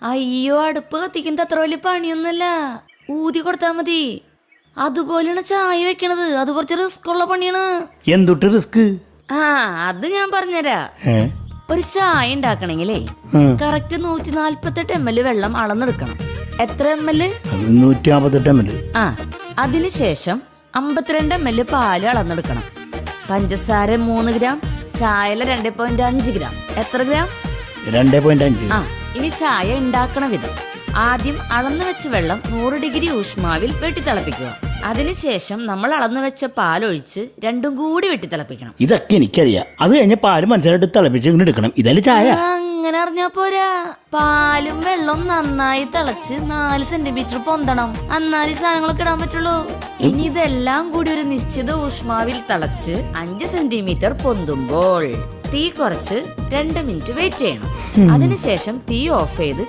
അയ്യോ, അടുപ്പ് കത്തിക്കുന്നത് അത്ര വലിയ പണിയൊന്നുമല്ല. ഊതി കൊടുത്താ മതി. അതുപോലെയാണ് ചായ വെക്കണത്. അത് കുറച്ച് റിസ്ക് ഉള്ള പണിയാണ്. എന്തൊട്ട് റിസ്ക്? അത് ഞാൻ പറഞ്ഞുതരാ. ഒരു ചായ ഉണ്ടാക്കണെങ്കിലേ കറക്റ്റ് 148 ml വെള്ളം അളന്നെടുക്കണം. എത്ര ml? 158 ml. അതിനുശേഷം 52 ml പാല് അളന്നെടുക്കണം. പഞ്ചസാര 3 ഗ്രാം, ചായല 2.5 ഗ്രാം. എത്ര ഗ്രാം? 2.5. ഇനി ചായ ഉണ്ടാക്കണ വിധം: ആദ്യം അളന്നു വെച്ച വെള്ളം 100 ഡിഗ്രി ഊഷ്മാവിൽ വെട്ടിത്തിളപ്പിക്കുക. അതിനുശേഷം നമ്മൾ അളന്നു വെച്ച പാലൊഴിച്ച് രണ്ടും കൂടി വെട്ടിത്തിളപ്പിക്കണം. ഇതൊക്കെ എനിക്കറിയാം. അത് കഴിഞ്ഞ പാല് മനസ്സിലായിട്ട് തിളപ്പിച്ച് ഇങ്ങനെ എടുക്കണം. ഇതല്ലേ ചായ? അങ്ങനെ അറിഞ്ഞാ പോരാ. പാലും വെള്ളം നന്നായി തിളച്ച് 4 സെന്റിമീറ്റർ പൊന്തണം. എന്നാലേ സാധനങ്ങളൊക്കെ ഇടാൻ പറ്റുള്ളൂ. ഇനി ഇതെല്ലാം കൂടി ഒരു നിശ്ചിത ഊഷ്മാവിൽ തിളച്ച് 5 സെന്റിമീറ്റർ പൊന്തുമ്പോൾ തീ കുറച്ച് 2 മിനിറ്റ് വെയിറ്റ് ചെയ്യണം. അതിനുശേഷം തീ ഓഫ് ചെയ്ത്